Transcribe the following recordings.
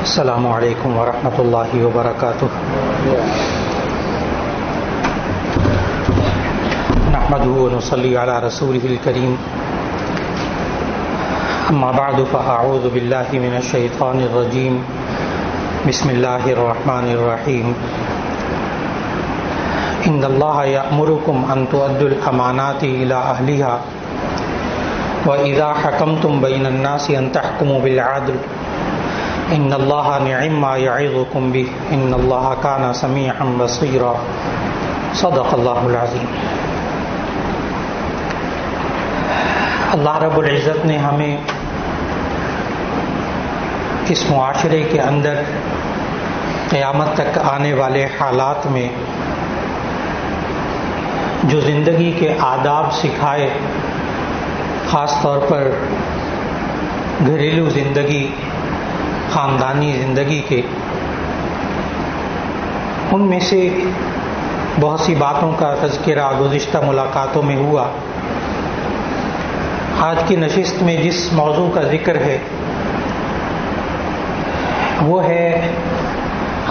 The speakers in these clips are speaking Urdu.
السلام علیکم ورحمۃ اللہ وبرکاتہ. نحمده ونصلي على رسوله الكريم. اما بعد فاعوذ باللہ من الشیطان الرجیم. بسم اللہ الرحمن الرحیم. ان اللہ یأمرکم ان تؤدوا الامانات الی اہلها واذا حکمتم بین الناس ان تحکموا بالعدل ان اللہ نعم ما یعظکم بہ ان اللہ کان سمیعا بصیرا. صدق اللہ العظیم. اللہ رب العزت نے ہمیں اس معاشرے کے اندر قیامت تک آنے والے حالات میں جو زندگی کے آداب سکھائے، خاص طور پر گھریلو زندگی، خاندانی زندگی کے، ان میں سے بہت سی باتوں کا تذکرہ گزشتہ ملاقاتوں میں ہوا. آج کی نشست میں جس موضوع کا ذکر ہے وہ ہے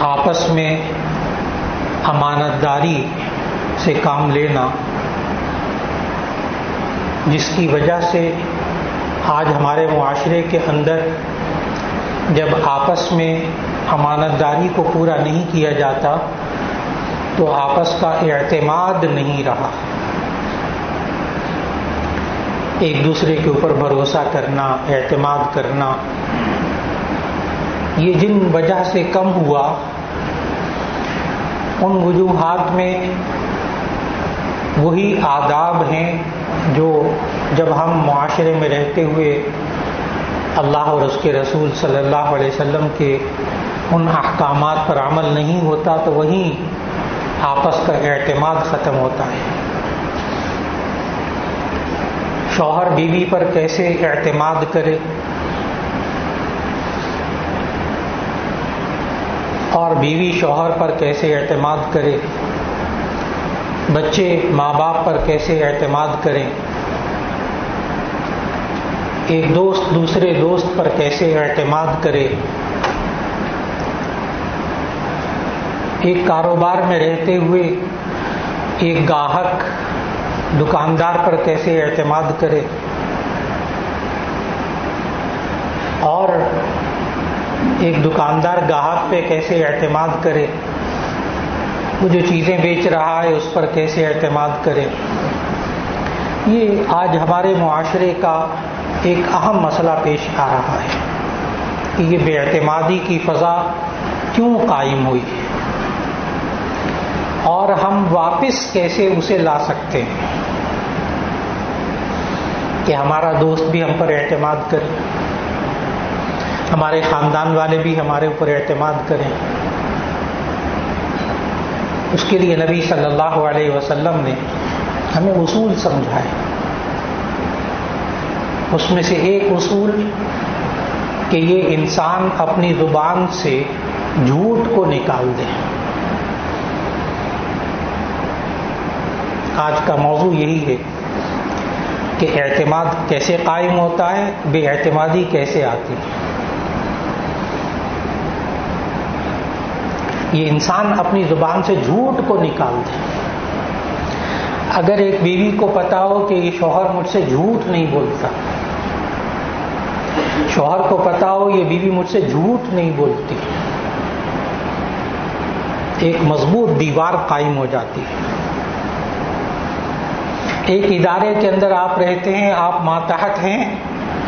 آپس میں امانت داری سے کام لینا، جس کی وجہ سے آج ہمارے معاشرے کے اندر جب آپس میں امانت داری کو پورا نہیں کیا جاتا تو آپس کا اعتماد نہیں رہا. ایک دوسرے کے اوپر بھروسہ کرنا، اعتماد کرنا، یہ جن وجہ سے کم ہوا، ان وجوہات میں وہی آداب ہیں جو جب ہم معاشرے میں رہتے ہوئے اللہ اور اس کے رسول صلی اللہ علیہ وسلم کے ان احکامات پر عمل نہیں ہوتا تو وہیں آپس کا اعتماد ختم ہوتا ہے. شوہر بیوی پر کیسے اعتماد کرے اور بیوی شوہر پر کیسے اعتماد کرے، بچے ماں باپ پر کیسے اعتماد کریں، ایک دوست دوسرے دوست پر کیسے اعتماد کرے، ایک کاروبار میں رہتے ہوئے ایک گاہک دکاندار پر کیسے اعتماد کرے، اور ایک دکاندار گاہک پہ کیسے اعتماد کرے، وہ جو چیزیں بیچ رہا ہے اس پر کیسے اعتماد کرے. یہ آج ہمارے معاشرے کا ایک اہم مسئلہ پیش آ رہا ہے کہ یہ بے اعتمادی کی فضا کیوں قائم ہوئی اور ہم واپس کیسے اسے لا سکتے ہیں کہ ہمارا دوست بھی ہم پر اعتماد کرے، ہمارے خاندان والے بھی ہمارے اوپر اعتماد کریں. اس کے لیے نبی صلی اللہ علیہ وسلم نے ہمیں اصول سمجھائے. اس میں سے ایک اصول کہ یہ انسان اپنی زبان سے جھوٹ کو نکال دے. آج کا موضوع یہی ہے کہ اعتماد کیسے قائم ہوتا ہے، بے اعتمادی کیسے آتی ہے. یہ انسان اپنی زبان سے جھوٹ کو نکال دے. اگر ایک بیوی کو پتا ہو کہ یہ شوہر مجھ سے جھوٹ نہیں بولتا، شوہر کو پتا ہو یہ بیوی مجھ سے جھوٹ نہیں بولتی، ایک مضبوط دیوار قائم ہو جاتی ہے. ایک ادارے کے اندر آپ رہتے ہیں، آپ ماتحت ہیں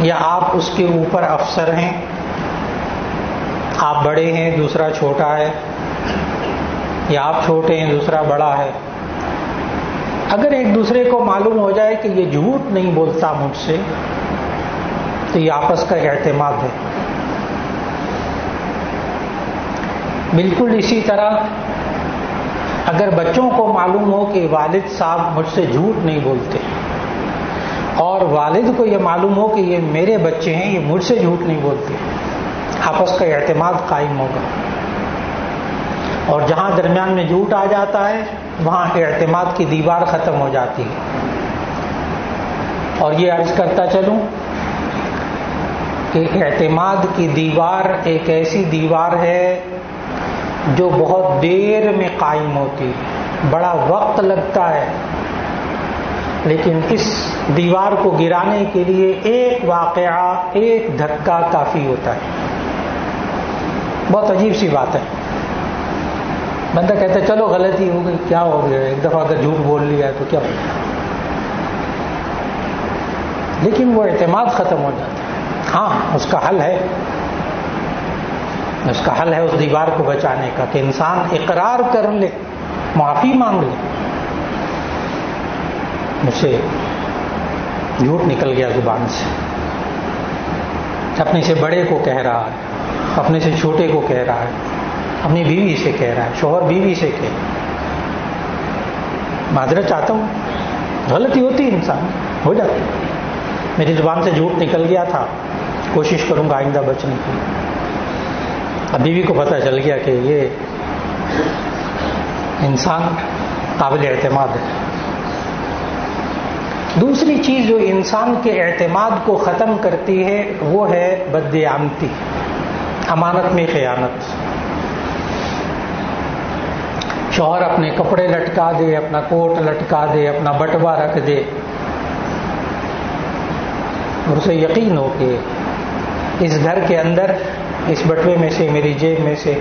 یا آپ اس کے اوپر افسر ہیں، آپ بڑے ہیں دوسرا چھوٹا ہے، یا آپ چھوٹے ہیں دوسرا بڑا ہے. اگر ایک دوسرے کو معلوم ہو جائے کہ یہ جھوٹ نہیں بولتا مجھ سے تو یہ آپس کا اعتماد ہے. بالکل اسی طرح اگر بچوں کو معلوم ہو کہ والد صاحب مجھ سے جھوٹ نہیں بولتے اور والد کو یہ معلوم ہو کہ یہ میرے بچے ہیں، یہ مجھ سے جھوٹ نہیں بولتے، آپس کا اعتماد قائم ہوگا. اور جہاں درمیان میں جھوٹ آ جاتا ہے وہاں اعتماد کی دیوار ختم ہو جاتی ہے. اور یہ عرض کرتا چلوں کہ اعتماد کی دیوار ایک ایسی دیوار ہے جو بہت دیر میں قائم ہوتی ہے، بڑا وقت لگتا ہے، لیکن اس دیوار کو گرانے کے لیے ایک واقعہ، ایک دھکا کافی ہوتا ہے۔ بہت عجیب سی بات ہے۔ بندہ کہتا ہے چلو غلطی ہو گئی، کیا ہو گیا، ایک دفعہ اگر جھوٹ بول لیا ہے تو کیا ہو گیا، لیکن وہ اعتماد ختم ہو جاتا ہے۔ ہاں، اس کا حل ہے، اس کا حل ہے اس دیوار کو بچانے کا کہ انسان اقرار کر لے، معافی مانگ لے، مجھ سے جھوٹ نکل گیا زبان سے، اپنے سے بڑے کو کہہ رہا ہے، اپنے سے چھوٹے کو کہہ رہا ہے، اپنی بیوی سے کہہ رہا ہے، شوہر بیوی سے کہہ، معذرت چاہتا ہوں، غلطی ہوتی ہے، انسان ہو جاتی ہے، میری زبان سے جھوٹ نکل گیا تھا، کوشش کروں گا آئندہ بچنے کی۔ اب بیوی کو پتہ چل گیا کہ یہ انسان قابل اعتماد ہے۔ دوسری چیز جو انسان کے اعتماد کو ختم کرتی ہے وہ ہے بددیانتی، امانت میں خیانت۔ شوہر اپنے کپڑے لٹکا دے، اپنا کوٹ لٹکا دے، اپنا بٹوا رکھ دے، اور اسے یقین ہو کہ اس گھر کے اندر اس بٹوے میں سے، میری جیب میں سے،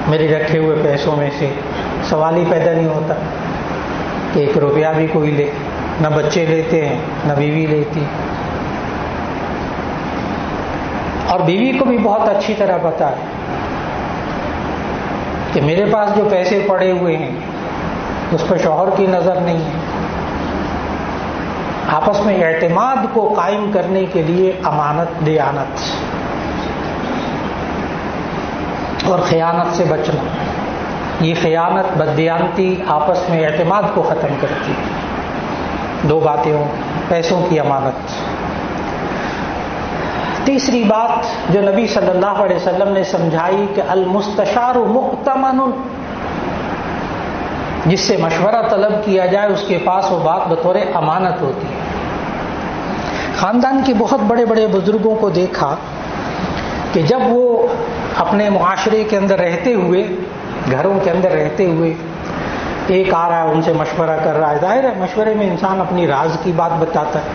میرے رکھے ہوئے پیسوں میں سے سوال ہی پیدا نہیں ہوتا کہ 1 روپیہ بھی کوئی لے، نہ بچے لیتے ہیں، نہ بیوی لیتی، اور بیوی کو بھی بہت اچھی طرح پتا ہے کہ میرے پاس جو پیسے پڑے ہوئے ہیں اس پر شوہر کی نظر نہیں ہے۔ آپس میں اعتماد کو قائم کرنے کے لیے امانت، دیانت اور خیانت سے بچنا، یہ خیانت، بددیانتی آپس میں اعتماد کو ختم کرتی ہے۔ 2 باتیں ہوں، پیسوں کی امانت۔ تیسری بات جو نبی صلی اللہ علیہ وسلم نے سمجھائی کہ المستشار مؤتمن، جس سے مشورہ طلب کیا جائے اس کے پاس وہ بات بطور امانت ہوتی ہے۔ خاندان کے بہت بڑے بڑے بزرگوں کو دیکھا کہ جب وہ اپنے معاشرے کے اندر رہتے ہوئے، گھروں کے اندر رہتے ہوئے، ایک آ رہا ہے ان سے مشورہ کر رہا ہے، ظاہر ہے مشورے میں انسان اپنی راز کی بات بتاتا ہے،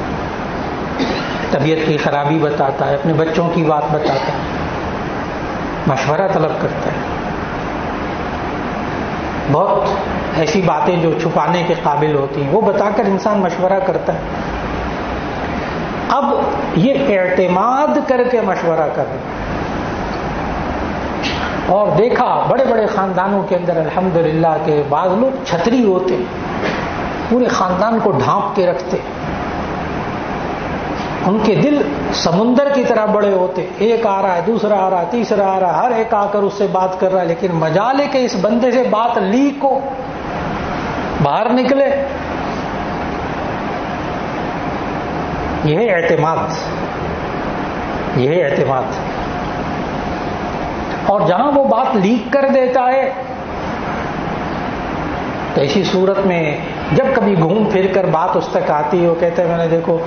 طبیعت کی خرابی بتاتا ہے، اپنے بچوں کی بات بتاتا ہے، مشورہ طلب کرتا ہے، بہت ایسی باتیں جو چھپانے کے قابل ہوتی ہیں وہ بتا کر انسان مشورہ کرتا ہے۔ اب یہ اعتماد کر کے مشورہ کر رہے ہیں، اور دیکھا بڑے بڑے خاندانوں کے اندر الحمدللہ کہ بعض لوگ چھتری ہوتے، پورے خاندان کو ڈھانپ کے رکھتے، ان کے دل سمندر کی طرح بڑے ہوتے، ایک آ رہا ہے، دوسرا آ رہا ہے، تیسرا آ رہا ہے، ہر ایک آ کر اس سے بات کر رہا ہے، لیکن مجال ہے کہ اس بندے سے بات لیک ہو، باہر نکلے۔ یہ ہے اعتماد، یہ ہے اعتماد۔ اور جہاں وہ بات لیک کر دیتا ہے تو ایسی صورت میں جب کبھی گھوم پھر کر بات اس تک آتی ہے، وہ کہتے ہیں میں نے دیکھو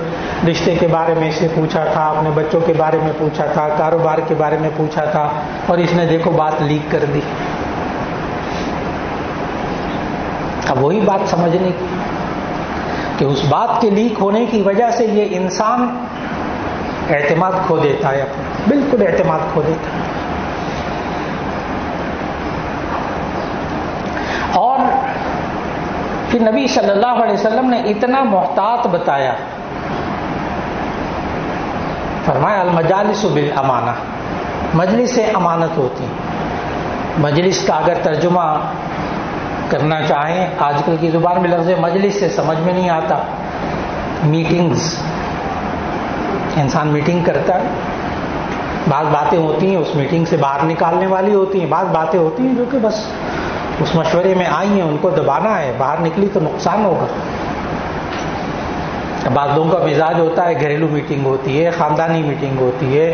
رشتے کے بارے میں اس سے پوچھا تھا، اپنے بچوں کے بارے میں پوچھا تھا، کاروبار کے بارے میں پوچھا تھا، اور اس نے دیکھو بات لیک کر دی۔ اب وہی بات سمجھنے کی کہ اس بات کے لیک ہونے کی وجہ سے یہ انسان اعتماد کھو دیتا ہے، اپنا بالکل اعتماد کھو دیتا ہے۔ اور پھر نبی صلی اللہ علیہ وسلم نے اتنا محتاط بتایا، فرمایا المجالس بالامانہ، مجلس سے امانت ہوتی۔ مجلس کا اگر ترجمہ کرنا چاہیں، آج کل کی زبان میں لفظ مجلس سے سمجھ میں نہیں آتا، میٹنگز، انسان میٹنگ کرتا ہے، بعض باتیں ہوتی ہیں اس میٹنگ سے باہر نکالنے والی ہوتی ہیں، بعض باتیں ہوتی ہیں جو کہ بس اس مشورے میں آئی ہیں، ان کو دبانا ہے، باہر نکلی تو نقصان ہوگا۔ بعض لوگوں کا مزاج ہوتا ہے گھریلو میٹنگ ہوتی ہے، خاندانی میٹنگ ہوتی ہے،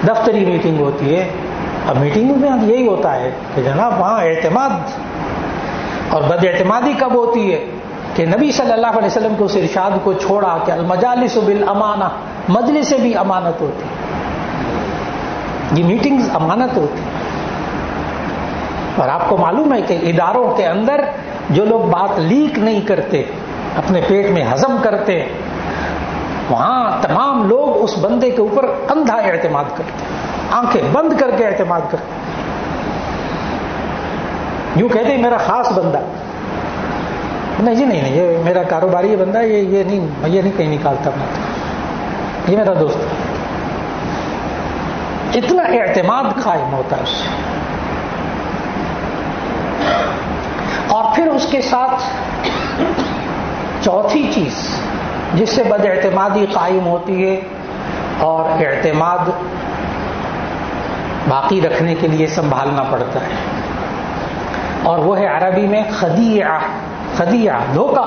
دفتری میٹنگ ہوتی ہے۔ اب میٹنگوں میں یہی ہوتا ہے کہ جناب وہاں اعتماد اور بد اعتمادی کب ہوتی ہے کہ نبی صلی اللہ علیہ وسلم کو اس ارشاد کو چھوڑا کہ المجالس بالامانہ، مجلس سے بھی امانت ہوتی ہے۔ یہ میٹنگز امانت ہوتی ہیں. اور آپ کو معلوم ہے کہ اداروں کے اندر جو لوگ بات لیک نہیں کرتے، اپنے پیٹ میں ہضم کرتے، وہاں تمام لوگ اس بندے کے اوپر اندھا اعتماد کرتے، آنکھیں بند کر کے اعتماد کرتے. یوں کہتے ہیں میرا خاص بندہ، نہیں جی نہیں یہ میرا کاروباری بندہ ہے، یہ نہیں کہیں نکالتا بات، یہ میرا دوست ہے. اتنا اعتماد قائم ہوتا ہے اس سے. اور پھر اس کے ساتھ چوتھی چیز جس سے بد اعتمادی قائم ہوتی ہے اور اعتماد باقی رکھنے کے لیے سنبھالنا پڑتا ہے، اور وہ ہے عربی میں خدیعہ. خدیعہ دھوکہ.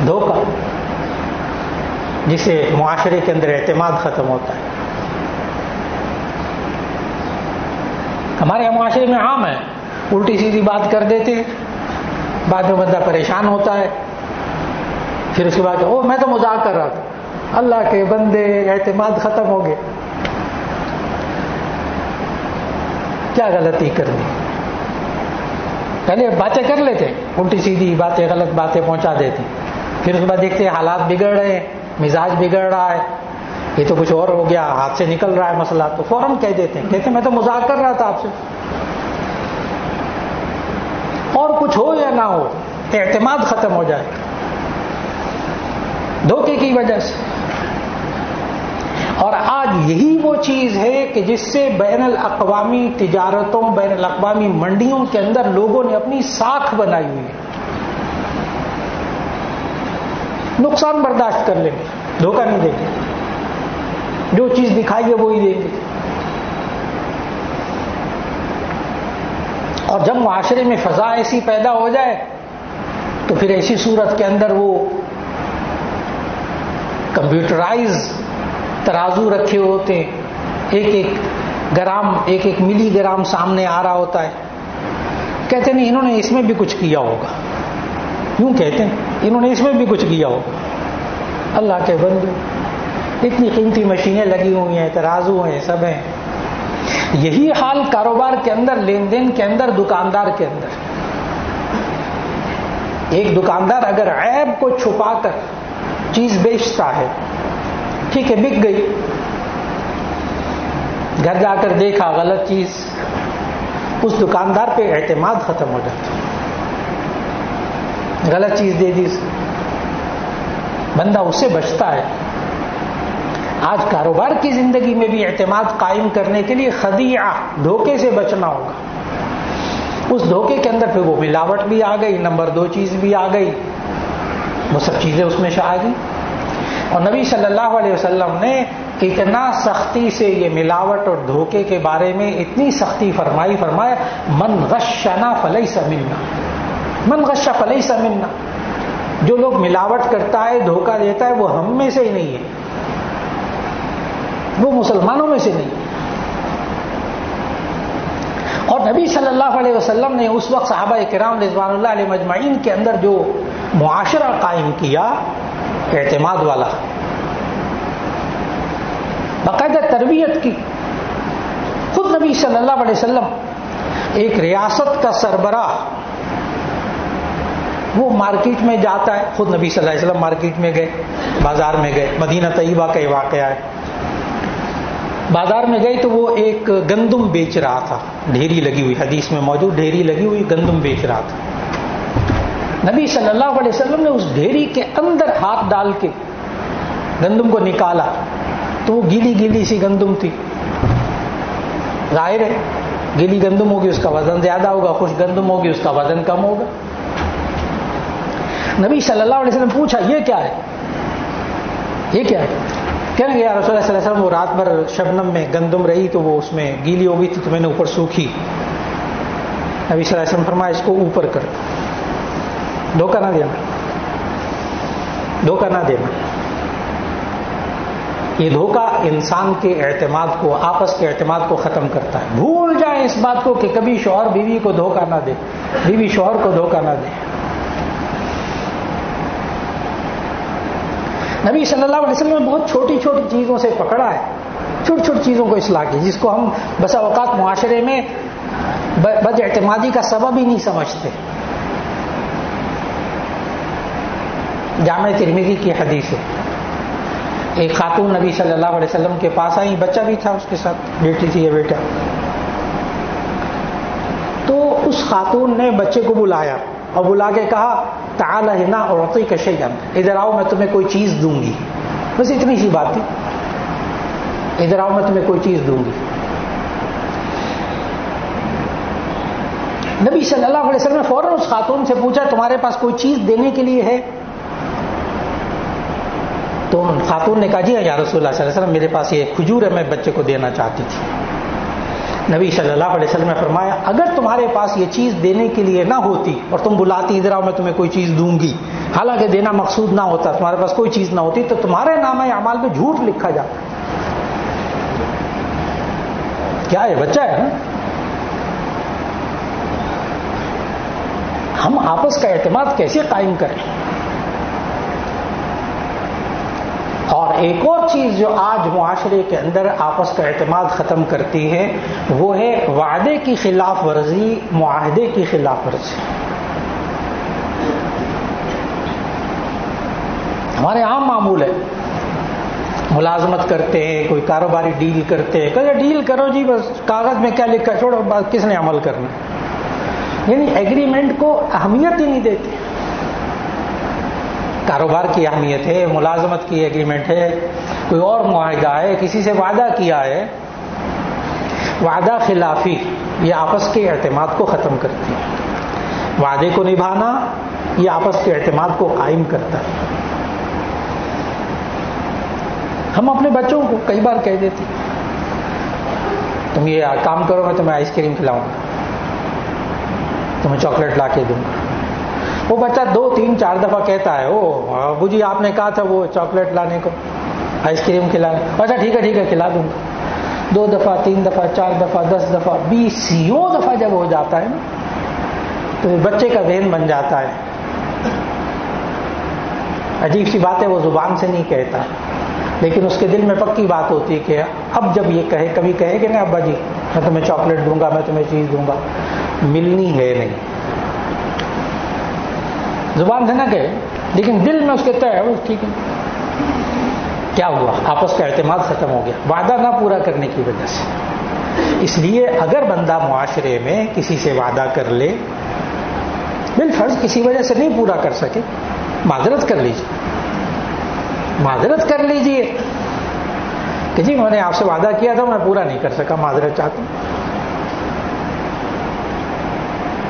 دھوکہ جسے معاشرے کے اندر اعتماد ختم ہوتا ہے. ہمارے یہاں معاشرے میں عام ہے، الٹی سیدھی بات کر دیتے ہیں، بعد میں بندہ پریشان ہوتا ہے، پھر اس کے بعد میں تو مذاق کر رہا تھا. اللہ کے بندے، اعتماد ختم ہو گیا. کیا غلطی کر دی؟ پہلے باتیں کر لیتے، الٹی سیدھی باتیں، غلط باتیں پہنچا دیتے، پھر اس کے بعد دیکھتے ہیں حالات بگڑ رہے ہیں، مزاج بگڑ رہا ہے، یہ تو کچھ اور ہو گیا، ہاتھ سے نکل رہا ہے مسئلہ، تو فوراً کہہ دیتے ہیں، کہتے ہیں میں تو مذاق کر رہا تھا آپ سے. اور کچھ ہو یا نہ ہو اعتماد ختم ہو جائے دھوکے کی وجہ سے. اور آج یہی وہ چیز ہے کہ جس سے بین الاقوامی تجارتوں، بین الاقوامی منڈیوں کے اندر لوگوں نے اپنی ساکھ بنائی ہوئی ہے. نقصان برداشت کر لیں گے، دھوکہ نہیں دیں گے، جو چیز دکھائیے وہی دیں گے. اور جب معاشرے میں فضا ایسی پیدا ہو جائے تو پھر ایسی صورت کے اندر وہ کمپیوٹرائز ترازو رکھے ہوتے ہیں، ایک ایک گرام، ایک ایک ملی گرام سامنے آ رہا ہوتا ہے. کہتے نہیں انہوں نے اس میں بھی کچھ کیا ہوگا، یوں کہتے ہیں انہوں نے اس میں بھی کچھ کیا ہوگا. اللہ کے بندے، اتنی قیمتی مشینیں لگی ہوئی ہیں، ترازو ہیں، سب ہیں. یہی حال کاروبار کے اندر، لین دین کے اندر، دکاندار کے اندر. ایک دکاندار اگر عیب کو چھپا کر چیز بیچتا ہے، ٹھیک ہے بک گئی، گھر جا کر دیکھا غلط چیز، اس دکاندار پہ اعتماد ختم ہو جاتا، غلط چیز دے دی، بندہ اس سے بچتا ہے. آج کاروبار کی زندگی میں بھی اعتماد قائم کرنے کے لیے خدیعہ، دھوکے سے بچنا ہوگا. اس دھوکے کے اندر پھر وہ ملاوٹ بھی آ گئی، نمبر 2 چیز بھی آ گئی، وہ سب چیزیں اس میں آ گئی. اور نبی صلی اللہ علیہ وسلم نے اتنا سختی سے یہ ملاوٹ اور دھوکے کے بارے میں اتنی سختی فرمایا من غشنا فلیس منا، من غش فلیس منا. جو لوگ ملاوٹ کرتا ہے، دھوکہ دیتا ہے، وہ ہم میں سے ہی نہیں ہے، وہ مسلمانوں میں سے نہیں ہے. اور نبی صلی اللہ علیہ وسلم نے اس وقت صحابہ کرام رضوان اللہ علیہ مجمعین کے اندر جو معاشرہ قائم کیا اعتماد والا، باقاعدہ تربیت کی. خود نبی صلی اللہ علیہ وسلم ایک ریاست کا سربراہ، وہ مارکیٹ میں جاتا ہے، خود نبی صلی اللہ علیہ وسلم مارکیٹ میں گئے، بازار میں گئے، مدینہ طیبہ کا یہ واقعہ ہے. بازار میں گئے تو وہ ایک گندم بیچ رہا تھا، ڈھیری لگی ہوئی، حدیث میں موجود ڈھیری لگی ہوئی گندم بیچ رہا تھا. نبی صلی اللہ علیہ وسلم نے اس ڈھیری کے اندر ہاتھ ڈال کے گندم کو نکالا تو وہ گیلی گیلی سی گندم تھی. ظاہر ہے گیلی گندم ہوگی اس کا وزن زیادہ ہوگا، خشک گندم ہوگی اس کا وزن کم ہوگا. نبی صلی اللہ علیہ وسلم پوچھا یہ کیا ہے، یہ کیا ہے؟ کہنے گے یا رسول اللہ صلی اللہ علیہ وسلم وہ رات بھر شبنم میں گندم رہی تو وہ اس میں گیلی ہو گئی تھی تو میں نے اوپر سوکھی. نبی صلی اللہ علیہ وسلم فرمایا اس کو اوپر کر. دھوکہ نہ دینا، دھوکہ نہ دینا. یہ دھوکہ انسان کے اعتماد کو، آپس کے اعتماد کو ختم کرتا ہے. بھول جائیں اس بات کو کہ کبھی شوہر بیوی کو دھوکہ نہ دے، بیوی شوہر کو دھوکہ نہ دے. نبی صلی اللہ علیہ وسلم نے بہت چھوٹی چھوٹی چیزوں سے پکڑا ہے چھوٹی چھوٹی چیزوں کو اصلاح کی، جس کو ہم بسا اوقات معاشرے میں بد اعتمادی کا سبب ہی نہیں سمجھتے. جامع ترمذی کی حدیث ہے، ایک خاتون نبی صلی اللہ علیہ وسلم کے پاس آئی، بچہ بھی تھا اس کے ساتھ، بیٹی تھی یا بیٹا. تو اس خاتون نے بچے کو بلایا اور بلا کے کہا تعال ہنا اعطیک شیئا، ادھر آؤ میں تمہیں کوئی چیز دوں گی. بس اتنی سی بات تھی، ادھر آؤ میں تمہیں کوئی چیز دوں گی. نبی صلی اللہ علیہ وسلم نے فوراً اس خاتون سے پوچھا تمہارے پاس کوئی چیز دینے کے لیے ہے؟ تو خاتون نے کہا جی یا رسول اللہ صلی اللہ علیہ وسلم میرے پاس یہ کھجور ہے، میں بچے کو دینا چاہتی تھی. نبی صلی اللہ علیہ وسلم نے فرمایا اگر تمہارے پاس یہ چیز دینے کے لیے نہ ہوتی اور تم بلاتی ادھر آؤ میں تمہیں کوئی چیز دوں گی، حالانکہ دینا مقصود نہ ہوتا، تمہارے پاس کوئی چیز نہ ہوتی، تو تمہارے نامہ اعمال میں جھوٹ لکھا جاتا. کیا ہے؟ بچہ ہے نا. ہم آپس کا اعتماد کیسے قائم کریں؟ اور ایک اور چیز جو آج معاشرے کے اندر آپس کا اعتماد ختم کرتی ہے وہ ہے وعدے کی خلاف ورزی، معاہدے کی خلاف ورزی. ہمارے عام معمول ہے، ملازمت کرتے ہیں، کوئی کاروباری ڈیل کرتے ہیں، کہ ڈیل کرو جی بس کاغذ میں کیا لکھا ہے چھوڑو، کس نے عمل کرنا. یعنی ایگریمنٹ کو اہمیت ہی نہیں دیتے. کاروبار کی اہمیت ہے، ملازمت کی ایگریمنٹ ہے، کوئی اور معاہدہ ہے، کسی سے وعدہ کیا ہے. وعدہ خلافی یہ آپس کے اعتماد کو ختم کرتی ہے. وعدے کو نبھانا یہ آپس کے اعتماد کو قائم کرتا ہے. ہم اپنے بچوں کو کئی بار کہہ دیتے تم یہ کام کرو میں تمہیں آئس کریم کھلاؤں گا، تمہیں چاکلیٹ لا کے دوں گا. وہ بچہ 2 3 4 دفعہ کہتا ہے او ابو جی آپ نے کہا تھا وہ چاکلیٹ لانے کو، آئس کریم کھلانے. اچھا ٹھیک ہے کھلا دوں گا. 2 دفعہ 3 دفعہ 4 دفعہ 10 دفعہ 20 دفعہ جب ہو جاتا ہے نا تو بچے کا ذہن بن جاتا ہے. عجیب سی بات ہے، وہ زبان سے نہیں کہتا لیکن اس کے دل میں پکی بات ہوتی ہے کہ اب جب یہ کبھی کہے کہ نا ابا جی میں تمہیں چاکلیٹ دوں گا، میں تمہیں چیز دوں گا، ملنی ہے نہیں. زبان سے نہ کہے لیکن دل میں اس کے طے ہے وہ ٹھیک ہے. کیا ہوا؟ آپس کا اعتماد ختم ہو گیا وعدہ نہ پورا کرنے کی وجہ سے. اس لیے اگر بندہ معاشرے میں کسی سے وعدہ کر لے، بالفرض کسی وجہ سے نہیں پورا کر سکے، معذرت کر لیجیے، معذرت کر لیجیے کہ جی میں نے آپ سے وعدہ کیا تھا میں پورا نہیں کر سکا، معذرت چاہتا ہوں.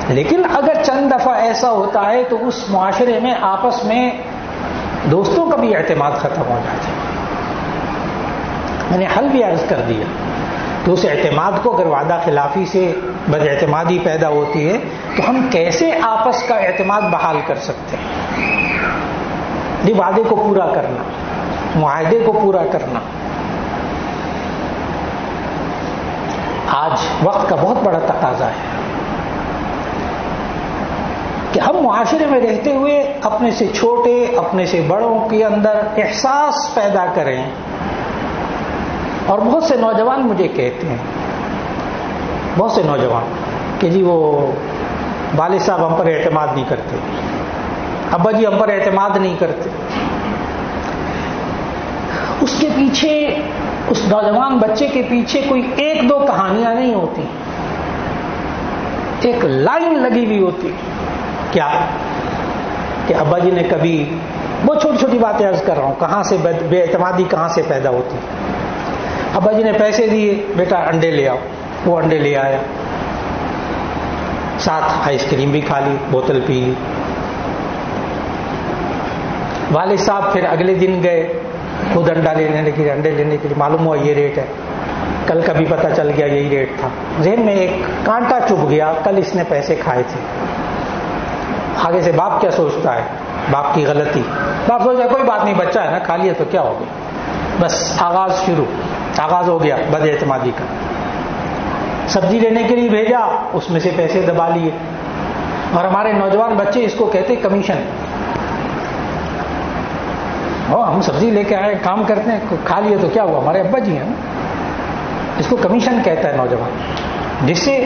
لیکن اگر چند دفعہ ایسا ہوتا ہے تو اس معاشرے میں آپس میں دوستوں کا بھی اعتماد ختم ہو جاتا ہے. میں نے حل بھی عرض کر دیا تو اس اعتماد کو اگر وعدہ خلافی سے بد اعتمادی پیدا ہوتی ہے تو ہم کیسے آپس کا اعتماد بحال کر سکتے ہیں؟ وعدے کو پورا کرنا، معاہدے کو پورا کرنا. آج وقت کا بہت بڑا تقاضا ہے کہ ہم معاشرے میں رہتے ہوئے اپنے سے چھوٹے اپنے سے بڑوں کے اندر احساس پیدا کریں. اور بہت سے نوجوان مجھے کہتے ہیں، بہت سے نوجوان کہ جی وہ والد صاحب ہم پر اعتماد نہیں کرتے، ابا جی ہم پر اعتماد نہیں کرتے. اس کے پیچھے، اس نوجوان بچے کے پیچھے کوئی 1-2 کہانیاں نہیں ہوتی، ایک لائن لگی ہوئی ہوتی. کیا کہ ابا جی نے کبھی، بہت چھوٹی چھوٹی باتیں عرض کر رہا ہوں، کہاں سے بے اعتمادی کہاں سے پیدا ہوتی. ابا جی نے پیسے دیے، بیٹا انڈے لے آؤ، وہ انڈے لے آیا، ساتھ آئس کریم بھی کھا لی، بوتل پی لی. والد صاحب پھر اگلے دن گئے خود انڈے لینے کے لیے، معلوم ہوا یہ ریٹ ہے، کل کا بھی پتہ چل گیا یہی ریٹ تھا. ذہن میں ایک کانٹا چبھ گیا، کل اس نے پیسے کھائے تھے. آگے سے باپ کیا سوچتا ہے؟ باپ کی غلطی، باپ سوچتا ہے کوئی بات نہیں بچہ ہے نا، کھا لیا تو کیا ہو گیا. بس آغاز ہو گیا بد اعتمادی کا. سبزی لینے کے لیے بھیجا، اس میں سے پیسے دبا لیے. اور ہمارے نوجوان بچے اس کو کہتے کمیشن. ہم سبزی لے کے آئے، کام کرتے ہیں، کھا لیے تو کیا ہوا، ہمارے ابا جی ہیں. اس کو کمیشن کہتا ہے نوجوان، جس سے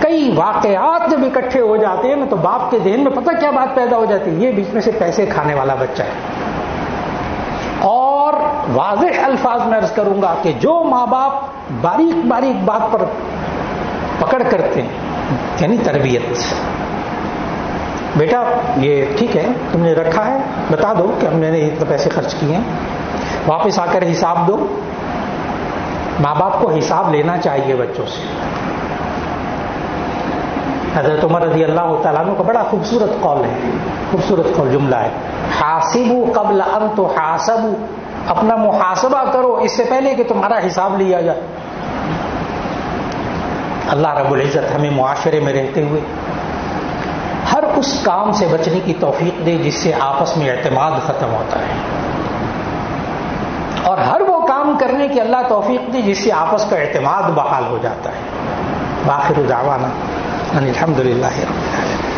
کئی واقعات جب اکٹھے ہو جاتے ہیں نا تو باپ کے ذہن میں پتہ کیا بات پیدا ہو جاتی ہے، یہ بیچ میں سے پیسے کھانے والا بچہ ہے۔ اور واضح الفاظ میں عرض کروں گا کہ جو ماں باپ باریک باریک بات پر پکڑ کرتے ہیں، یعنی تربیت، بیٹا یہ ٹھیک ہے تم نے رکھا ہے، بتا دو کہ ہم نے اتنے پیسے خرچ کیے ہیں، واپس آ کر حساب دو۔ ماں باپ کو حساب لینا چاہیے بچوں سے۔ حضرت عمر رضی اللہ تعالیٰ عنہ کا بڑا خوبصورت قول ہے، خوبصورت قول جملہ ہے، حاسبوا قبل ان تحاسبوا، اپنا محاسبہ کرو اس سے پہلے کہ تمہارا حساب لیا جائے۔ اللہ رب العزت ہمیں معاشرے میں رہتے ہوئے ہر اس کام سے بچنے کی توفیق دے جس سے آپس میں اعتماد ختم ہوتا ہے، اور ہر وہ کام کرنے کی اللہ توفیق دے جس سے آپس کا اعتماد بحال ہو جاتا ہے۔ وآخر دعوانا ان الحمد للہ رب العالمین۔